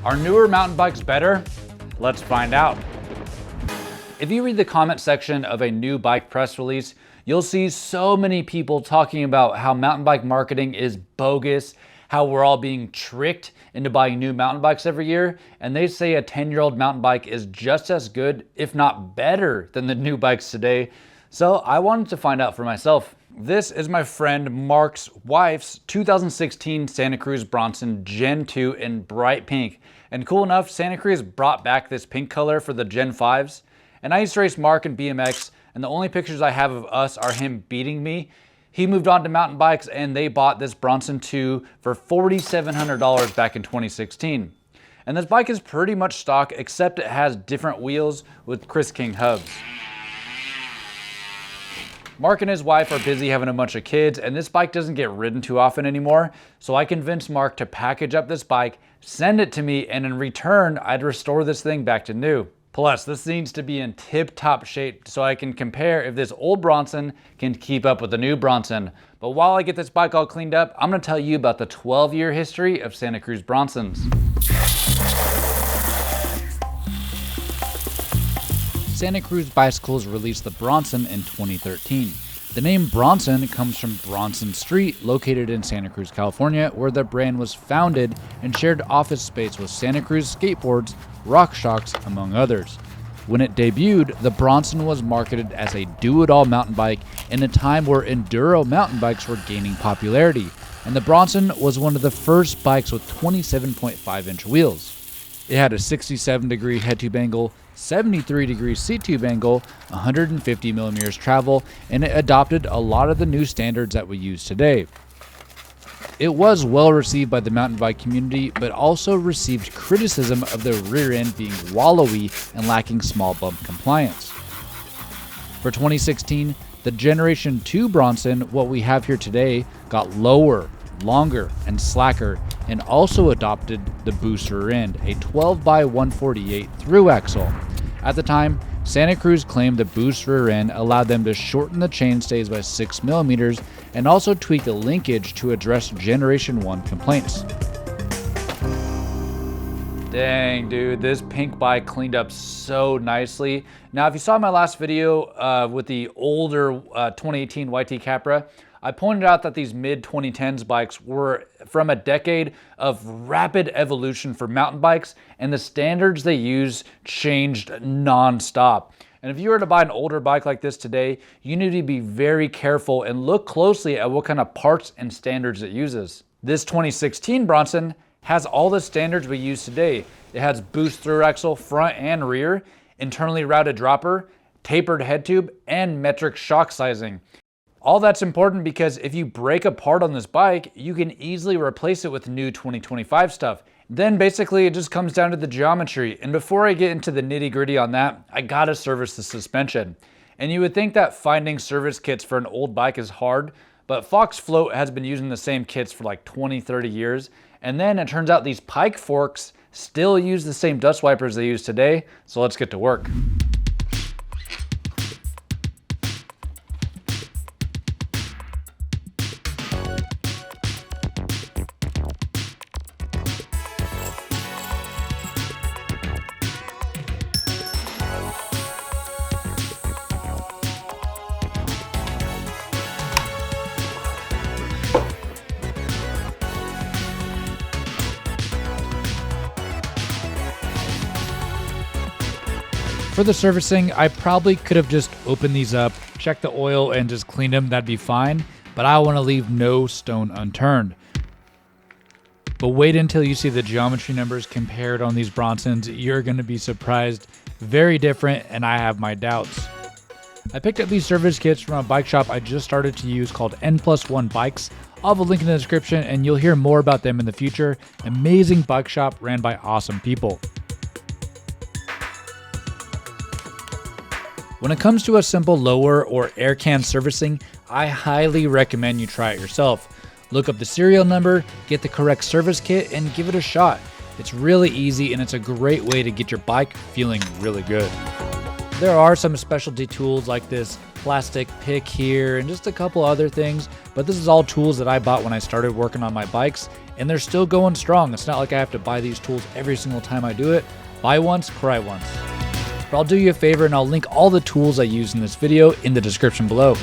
Are newer mountain bikes better? Let's find out. If you read the comment section of a new bike press release, you'll see so many people talking about how mountain bike marketing is bogus, how we're all being tricked into buying new mountain bikes every year, and they say a 10-year-old mountain bike is just as good, if not better, than the new bikes today. So I wanted to find out for myself. This is my friend Mark's wife's 2016 Santa Cruz Bronson Gen 2 in bright pink. And cool enough, Santa Cruz brought back this pink color for the Gen 5s. And I used to race Mark in BMX, and the only pictures I have of us are him beating me. He moved on to mountain bikes, and they bought this Bronson 2 for $4,700 back in 2016. And this bike is pretty much stock, except it has different wheels with Chris King hubs. Mark and his wife are busy having a bunch of kids, and this bike doesn't get ridden too often anymore, so I convinced Mark to package up this bike, send it to me, and in return, I'd restore this thing back to new. Plus, this needs to be in tip-top shape so I can compare if this old Bronson can keep up with the new Bronson. But while I get this bike all cleaned up, I'm gonna tell you about the 12-year history of Santa Cruz Bronsons. Santa Cruz Bicycles released the Bronson in 2013. The name Bronson comes from Bronson Street, located in Santa Cruz, California, where the brand was founded and shared office space with Santa Cruz Skateboards, RockShox, among others. When it debuted, the Bronson was marketed as a do-it-all mountain bike in a time where enduro mountain bikes were gaining popularity, and the Bronson was one of the first bikes with 27.5-inch wheels. It had a 67-degree head tube angle, 73-degree seat tube angle, 150 millimeters travel, and it adopted a lot of the new standards that we use today. It was well received by the mountain bike community, but also received criticism of the rear end being wallowy and lacking small bump compliance. For 2016, the Generation 2 Bronson, what we have here today, got lower, longer, and slacker, and also adopted the boost rear end, a 12x148 through axle. At the time, Santa Cruz claimed the boost rear end allowed them to shorten the chainstays by 6 millimeters and also tweak the linkage to address Generation 1 complaints. Dang, dude, this pink bike cleaned up so nicely. Now, if you saw my last video with the older 2018 YT Capra, I pointed out that these mid-2010s bikes were from a decade of rapid evolution for mountain bikes, and the standards they use changed non-stop. And if you were to buy an older bike like this today, you need to be very careful and look closely at what kind of parts and standards it uses. This 2016 Bronson has all the standards we use today. It has boost through axle front and rear, internally routed dropper, tapered head tube, and metric shock sizing. All that's important because if you break a part on this bike, you can easily replace it with new 2025 stuff. Then basically it just comes down to the geometry. And before I get into the nitty-gritty on that, I gotta service the suspension. And you would think that finding service kits for an old bike is hard, but Fox Float has been using the same kits for like 20, 30 years. And then it turns out these Pike forks still use the same dust wipers they use today. So let's get to work. For the servicing, I probably could have just opened these up, checked the oil, and just cleaned them. That'd be fine, but I want to leave no stone unturned. But wait until you see the geometry numbers compared on these Bronsons. You're going to be surprised. Very different, and I have my doubts. I picked up these service kits from a bike shop I just started to use called N+1 Bikes. I'll have a link in the description, and you'll hear more about them in the future. Amazing bike shop ran by awesome people. When it comes to a simple lower or air can servicing, I highly recommend you try it yourself. Look up the serial number, get the correct service kit, and give it a shot. It's really easy and it's a great way to get your bike feeling really good. There are some specialty tools like this plastic pick here and just a couple other things. But this is all tools that I bought when I started working on my bikes, and they're still going strong. It's not like I have to buy these tools every single time I do it. Buy once, cry once. But I'll do you a favor and I'll link all the tools I use in this video in the description below.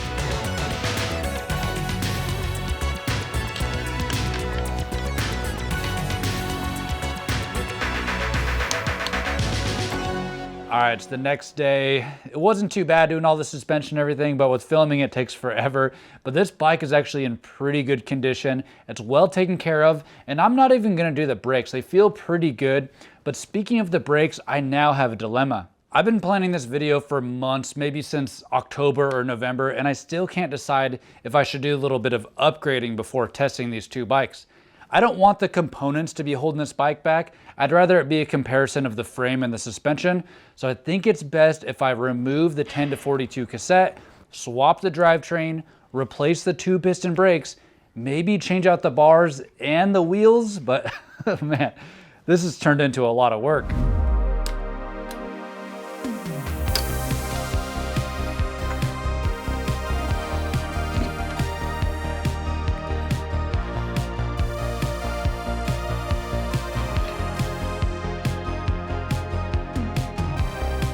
All right, it's the next day. It wasn't too bad doing all the suspension and everything, but with filming it takes forever. But this bike is actually in pretty good condition. It's well taken care of, and I'm not even gonna do the brakes. They feel pretty good. But speaking of the brakes, I now have a dilemma. I've been planning this video for months, maybe since October or November, and I still can't decide if I should do a little bit of upgrading before testing these two bikes. I don't want the components to be holding this bike back. I'd rather it be a comparison of the frame and the suspension. So I think it's best if I remove the 10 to 42 cassette, swap the drivetrain, replace the 2-piston brakes, maybe change out the bars and the wheels, but man, this has turned into a lot of work.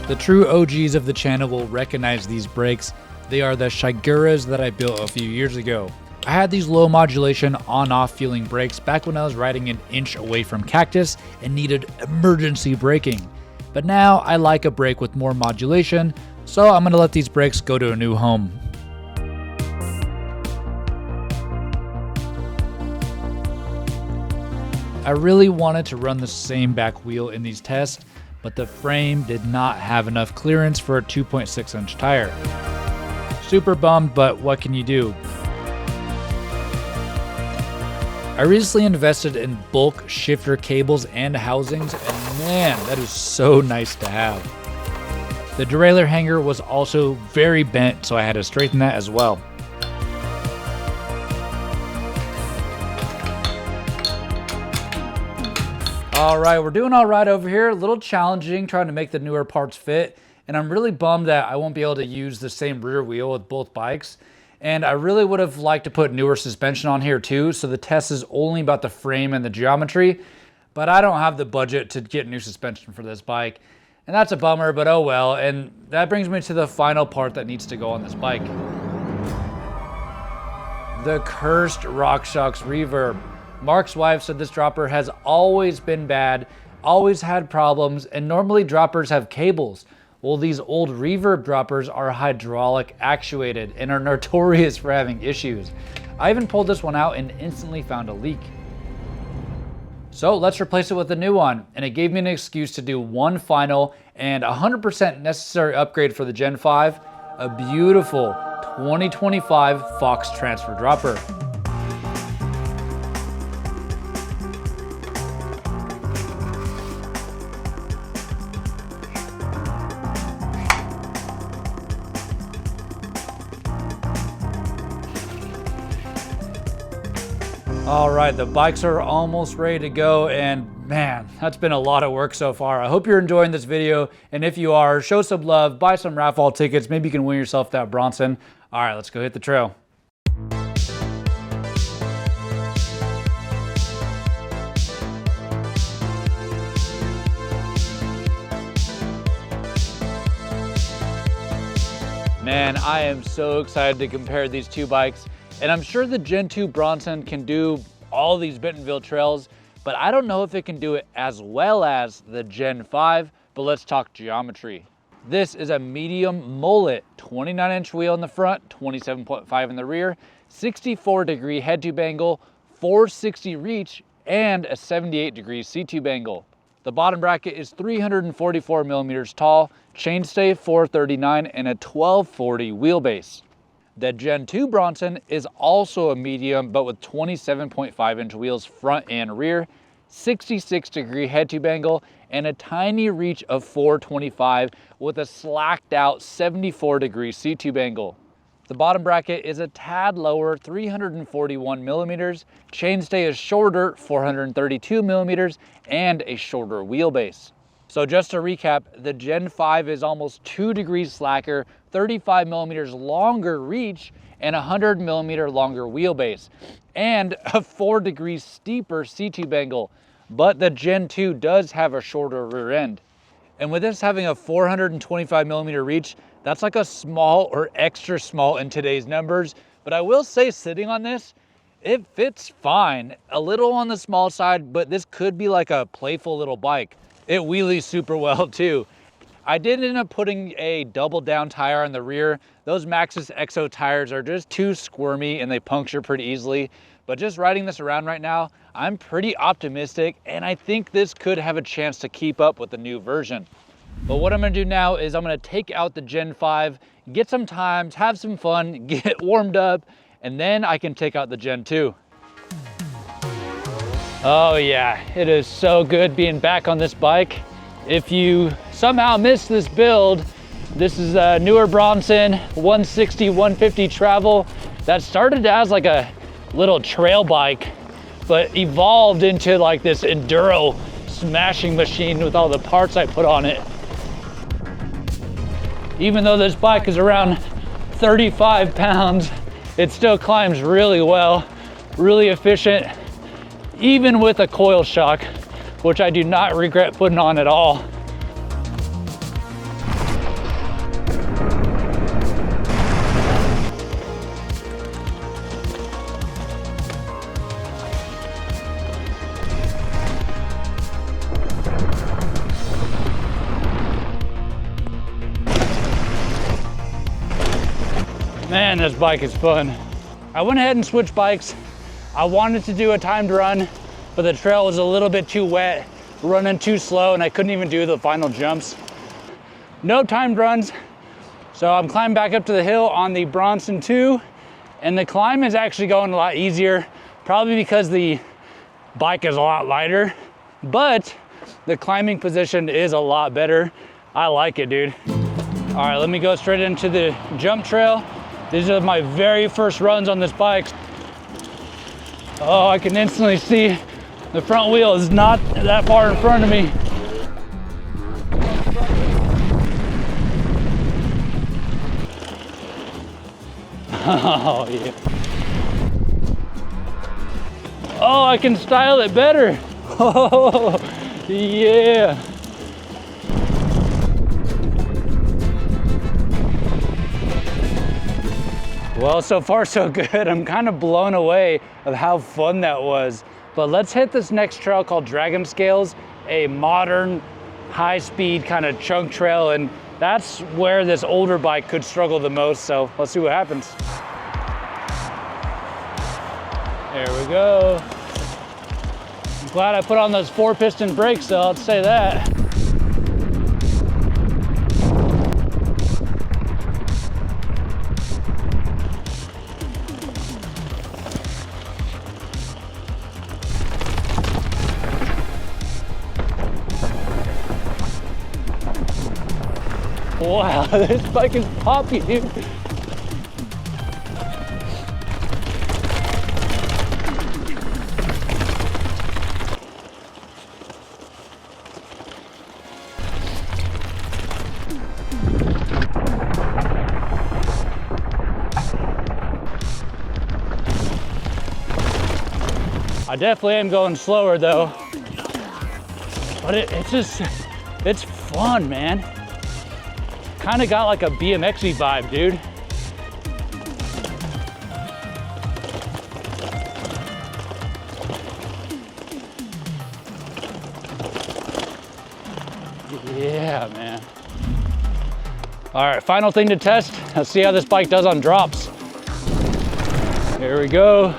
The true OGs of the channel will recognize these brakes. They are the Shiguras that I built a few years ago. I had these low modulation on-off feeling brakes back when I was riding an inch away from Cactus and needed emergency braking. But now I like a brake with more modulation, so I'm gonna let these brakes go to a new home. I really wanted to run the same back wheel in these tests, but the frame did not have enough clearance for a 2.6-inch tire. Super bummed, but what can you do? I recently invested in bulk shifter cables and housings, and man, that is so nice to have. The derailleur hanger was also very bent, so I had to straighten that as well. All right, we're doing all right over here. A little challenging trying to make the newer parts fit. And I'm really bummed that I won't be able to use the same rear wheel with both bikes. And I really would have liked to put newer suspension on here too. So the test is only about the frame and the geometry. But I don't have the budget to get new suspension for this bike. And that's a bummer, but oh well. And that brings me to the final part that needs to go on this bike. The cursed RockShox reverb. Mark's wife said this dropper has always been bad, always had problems, and normally droppers have cables. Well, these old reverb droppers are hydraulic actuated and are notorious for having issues. I even pulled this one out and instantly found a leak. So let's replace it with a new one, and it gave me an excuse to do one final and 100% necessary upgrade for the Gen 5, a beautiful 2025 Fox transfer dropper. All right, the bikes are almost ready to go, and man, that's been a lot of work so far. I hope you're enjoying this video, and if you are, show some love, buy some raffle tickets, maybe you can win yourself that Bronson. All right, let's go hit the trail. Man, I am so excited to compare these two bikes. And I'm sure the Gen 2 Bronson can do all these Bentonville trails, but I don't know if it can do it as well as the Gen 5, but let's talk geometry. This is a medium mullet, 29-inch wheel in the front, 27.5 in the rear, 64-degree head tube angle, 460 reach, and a 78-degree seat tube angle. The bottom bracket is 344 millimeters tall, chainstay 439, and a 1240 wheelbase. The Gen 2 Bronson is also a medium, but with 27.5-inch wheels front and rear, 66-degree head tube angle, and a tiny reach of 425 with a slacked out 74-degree seat tube angle. The bottom bracket is a tad lower, 341 millimeters, chainstay is shorter, 432 millimeters, and a shorter wheelbase. So just to recap, the Gen 5 is almost 2 degrees slacker, 35 millimeters longer reach, and 100 millimeter longer wheelbase, and a 4 degrees steeper C-tube angle. But the Gen 2 does have a shorter rear end. And with this having a 425 millimeter reach, that's like a small or extra small in today's numbers. But I will say, sitting on this, it fits fine. A little on the small side, but this could be like a playful little bike. It wheelies super well too. I did end up putting a double down tire on the rear. Those Maxxis EXO tires are just too squirmy and they puncture pretty easily. But just riding this around right now, I'm pretty optimistic, and I think this could have a chance to keep up with the new version. But what I'm gonna do now is I'm gonna take out the Gen 5, get some times, have some fun, get warmed up, and then I can take out the Gen 2. Oh yeah, it is so good being back on this bike. If you somehow missed this build, this is a newer Bronson 160, 150 travel that started as like a little trail bike, but evolved into like this enduro smashing machine with all the parts I put on it. Even though this bike is around 35 pounds, it still climbs really well, really efficient, even with a coil shock, which I do not regret putting on at all. Man, this bike is fun. I went ahead and switched bikes. I wanted to do a timed run, but the trail was a little bit too wet, running too slow, and I couldn't even do the final jumps. No timed runs, so I'm climbing back up to the hill on the Bronson 2, and the climb is actually going a lot easier, probably because the bike is a lot lighter, but the climbing position is a lot better. I like it, dude. All right, let me go straight into the jump trail. These are my very first runs on this bike. Oh, I can instantly see the front wheel is not that far in front of me. Oh, yeah. Oh, I can style it better. Oh, yeah. Well, so far so good. I'm kind of blown away of how fun that was. But let's hit this next trail called Dragon Scales, a modern, high-speed kind of chunk trail, and that's where this older bike could struggle the most, so let's see what happens. There we go. I'm glad I put on those 4-piston brakes though, I'll say that. Wow, this bike is poppy, dude. I definitely am going slower though, but it's fun, man. Kind of got like a BMX-y vibe, dude. Yeah, man. All right, final thing to test. Let's see how this bike does on drops. Here we go.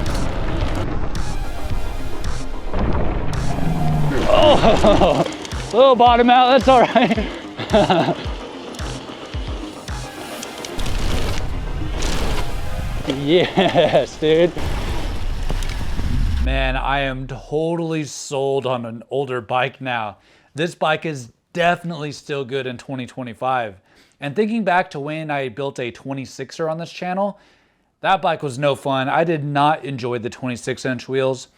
Oh, little bottom out, that's all right. Yes, dude. Man, I am totally sold on an older bike now. This bike is definitely still good in 2025. And thinking back to when I built a 26er on this channel, that bike was no fun. I did not enjoy the 26-inch wheels.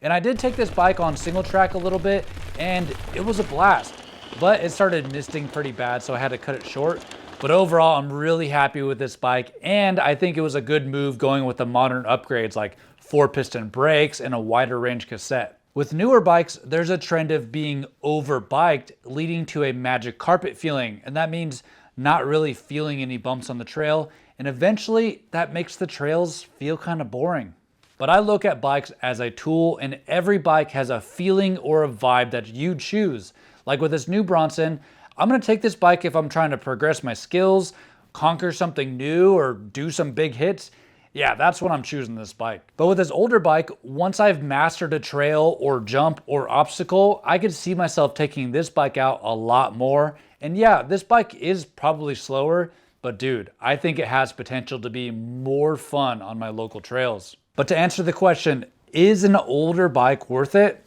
And I did take this bike on single track a little bit, and it was a blast. but it started misting pretty bad, so I had to cut it short. But overall, I'm really happy with this bike, and I think it was a good move going with the modern upgrades like 4-piston brakes and a wider range cassette. With newer bikes, there's a trend of being over-biked, leading to a magic carpet feeling, and that means not really feeling any bumps on the trail, and eventually that makes the trails feel kind of boring. But I look at bikes as a tool, and every bike has a feeling or a vibe that you choose. Like with this new Bronson, I'm gonna take this bike if I'm trying to progress my skills, conquer something new, or do some big hits. Yeah, that's when I'm choosing this bike. But with this older bike, once I've mastered a trail or jump or obstacle, I could see myself taking this bike out a lot more. And yeah, this bike is probably slower, but dude, I think it has potential to be more fun on my local trails. But to answer the question, is an older bike worth it?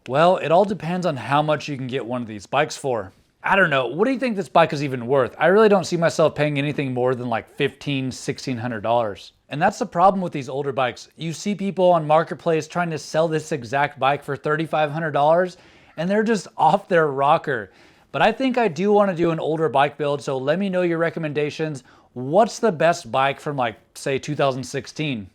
Well, it all depends on how much you can get one of these bikes for. I don't know, what do you think this bike is even worth? I really don't see myself paying anything more than like $1,500, $1,600. And that's the problem with these older bikes. You see people on Marketplace trying to sell this exact bike for $3,500 and they're just off their rocker. But I think I do want to do an older bike build, so let me know your recommendations. What's the best bike from like, say, 2016?